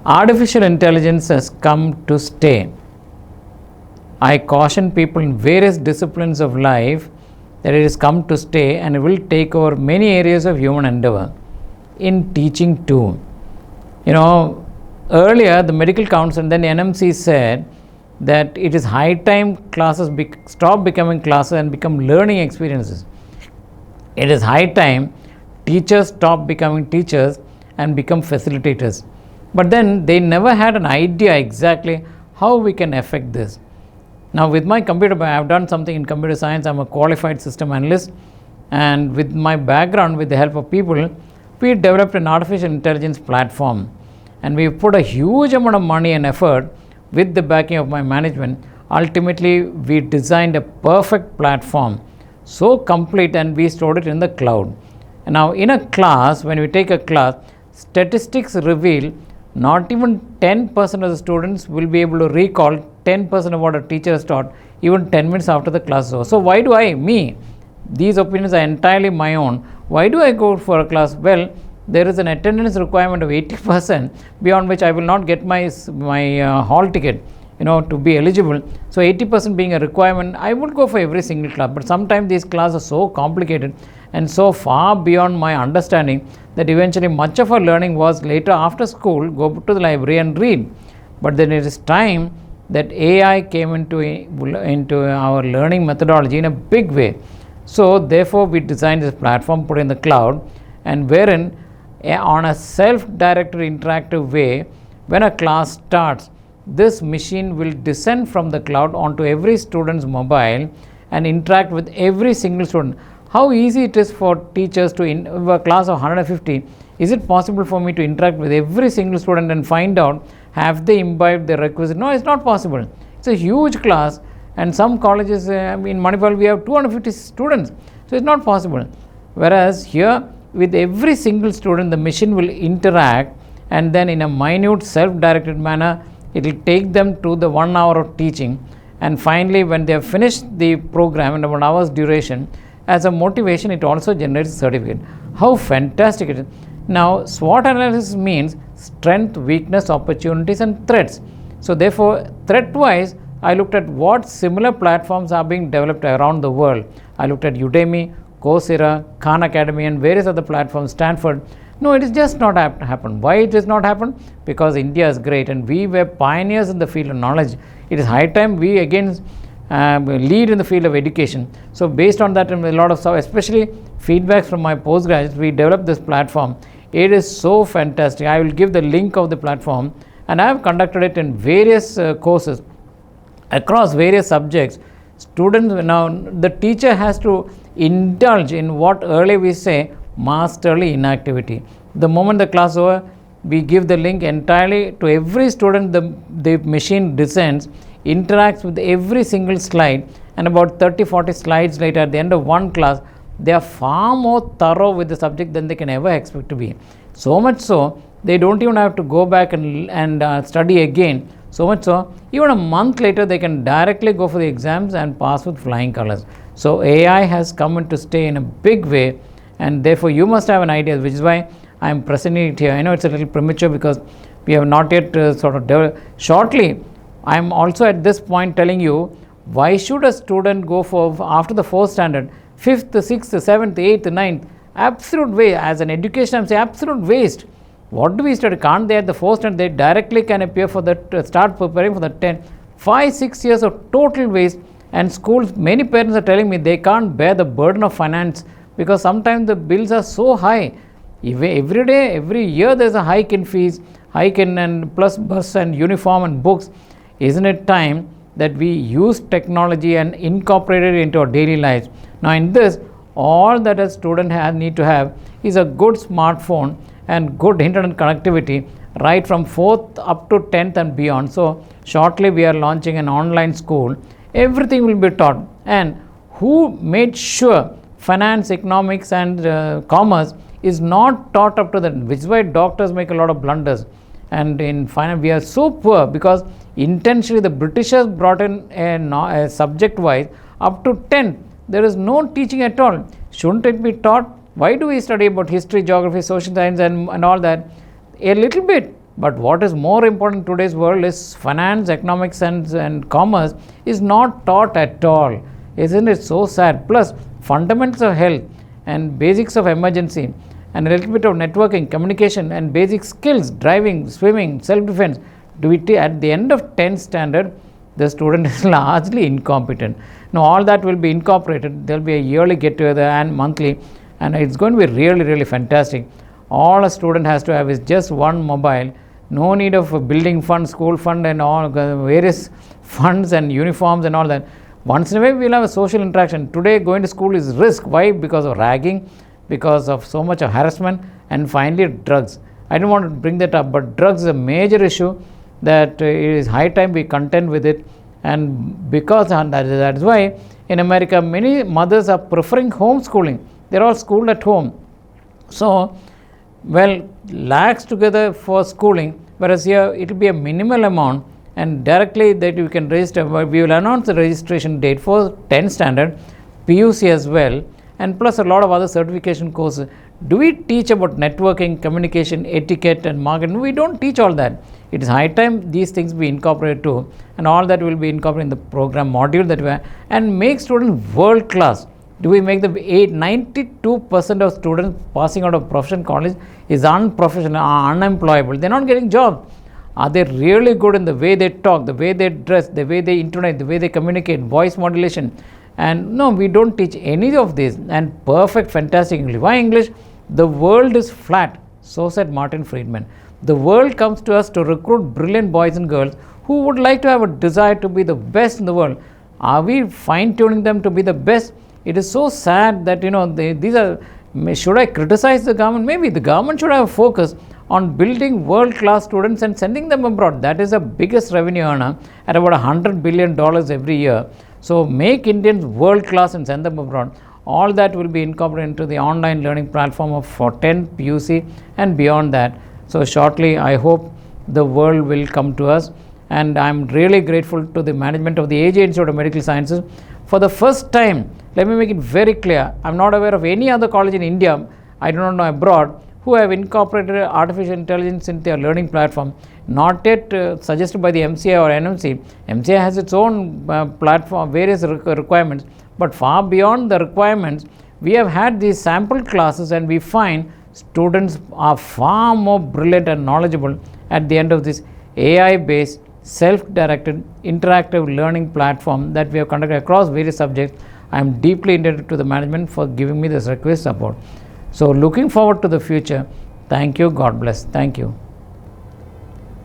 Artificial intelligence has come to stay. I caution people in various disciplines of life that it has come to stay and it will take over many areas of human endeavor. In teaching too. Earlier the Medical Council and then the NMC said that it is high time classes stop becoming classes and become learning experiences. It is high time teachers stop becoming teachers and become facilitators. But then they never had an idea exactly how we can affect this. Now with my computer, I have done something in computer science. I am a qualified system analyst, and with my background, with the help of people, we developed an artificial intelligence platform, and we put a huge amount of money and effort with the backing of my management. Ultimately, we designed a perfect platform, so complete, and we stored it in the cloud. And now in a class, when we take a class, statistics reveal not even 10% of the students will be able to recall 10% of what a teacher has taught even 10 minutes after the class is over. So why do these opinions are entirely my own. Why do I go for a class? Well, there is an attendance requirement of 80%, beyond which I will not get my hall ticket, to be eligible. So 80% being a requirement, I would go for every single class. But sometimes these classes are so complicated and so far beyond my understanding that eventually much of our learning was later after school, go to the library and read. But then it is time that AI came into our learning methodology in a big way. So therefore we designed this platform, put in the cloud, and wherein on a self-directed interactive way, when a class starts, this machine will descend from the cloud onto every student's mobile and interact with every single student. How easy it is for teachers to, in a class of 150, is it possible for me to interact with every single student and find out have they imbibed the requisite? No, it's not possible. It's a huge class, and some colleges in Manipal we have 250 students, so it's not possible. Whereas here, with every single student, the machine will interact, and then in a minute self-directed manner, it will take them to the 1 hour of teaching, and finally when they have finished the program in 1 hour's duration, as a motivation, it also generates a certificate. How fantastic it is. Now, SWOT analysis means strength, weakness, opportunities and threats. So therefore, threat-wise, I looked at what similar platforms are being developed around the world. I looked at Udemy, Coursera, Khan Academy and various other platforms, Stanford. No, it is just not happened. Why it has not happened? Because India is great and we were pioneers in the field of knowledge. It is high time we again lead in the field of education. So based on that and a lot of stuff, especially feedbacks from my postgraduates, we developed this platform. It is so fantastic. I will give the link of the platform, and I have conducted it in various courses across various subjects. Students, now the teacher has to indulge in what earlier we say masterly inactivity. The moment the class is over, we give the link entirely to every student. The machine descends, interacts with every single slide, and about 30-40 slides later at the end of one class, they are far more thorough with the subject than they can ever expect to be. So much so, they don't even have to go back and study again. So much so, even a month later, they can directly go for the exams and pass with flying colors. So AI has come in to stay in a big way, and therefore you must have an idea, which is why I am presenting it here. I know it's a little premature because we have not yet sort of developed. Shortly, I am also at this point telling you, why should a student go for after the 4th standard, 5th, 6th, 7th, 8th, 9th, absolute waste. As an education, I am saying absolute waste. What do we study? Can't they at the 4th standard, they directly can appear for that, start preparing for the 10th. 5-6 years of total waste, and schools, many parents are telling me they can't bear the burden of finance because sometimes the bills are so high. Every day, every year there is a hike in fees, hike in and plus bus and uniform and books. Isn't it time that we use technology and incorporate it into our daily lives? Now in this, all that a student need to have is a good smartphone and good internet connectivity right from 4th up to 10th and beyond. So shortly we are launching an online school. Everything will be taught. And who made sure finance, economics and commerce is not taught up to that, which is why doctors make a lot of blunders. And in finance, we are so poor because intentionally the Britishers brought in a subject-wise up to 10th. There is no teaching at all. Shouldn't it be taught? Why do we study about history, geography, social science and all that? A little bit, But what is more important in today's world is finance, economics, and commerce is not taught at all. Isn't it so sad? Plus, fundamentals of health and basics of emergency and a little bit of networking, communication, and basic skills, driving, swimming, self-defense. At the end of 10th standard, the student is largely incompetent. Now, all that will be incorporated. There will be a yearly get-together and monthly, and it's going to be really, really fantastic. All a student has to have is just one mobile. No need of a building fund, school fund, and all various funds and uniforms and all that. Once in a while, we'll have a social interaction. Today, going to school is risk. Why? Because of ragging, because of so much of harassment, and finally, drugs. I don't want to bring that up, but drugs is a major issue that it is high time we contend with it. And because that is why in America, many mothers are preferring homeschooling. They're all schooled at home. So, well, lakhs together for schooling, whereas here it will be a minimal amount, and directly that you can register. We will announce the registration date for 10th standard, PUC as well, and plus a lot of other certification courses. Do we teach about networking, communication, etiquette, and marketing? We don't teach all that. It is high time these things be incorporated too, and all that will be incorporated in the program module that we have, and make students world class. Do we make the 92% of students passing out of professional college is unprofessional, unemployable? They're not getting jobs. Are they really good in the way they talk, the way they dress, the way they intonate, the way they communicate, voice modulation? And no, we don't teach any of this. And perfect, fantastic English. Why English? The world is flat, so said Martin Friedman. The world comes to us to recruit brilliant boys and girls who would like to have a desire to be the best in the world. Are we fine-tuning them to be the best? It is so sad that, these are, should I criticize the government? Maybe the government should have a focus on building world-class students and sending them abroad. That is the biggest revenue earner at about $100 billion every year. So make Indians world-class and send them abroad. All that will be incorporated into the online learning platform for 10 PUC and beyond that. So shortly, I hope the world will come to us. And I'm really grateful to the management of the AJ Institute of Medical Sciences. For the first time, let me make it very clear, I'm not aware of any other college in India, I do not know abroad, who have incorporated artificial intelligence into their learning platform, not yet suggested by the MCI or NMC. MCI has its own platform, various requirements, but far beyond the requirements, we have had these sample classes and we find students are far more brilliant and knowledgeable at the end of this AI-based, self-directed, interactive learning platform that we have conducted across various subjects. I am deeply indebted to the management for giving me this request support. So looking forward to the future. Thank you. God bless. Thank you.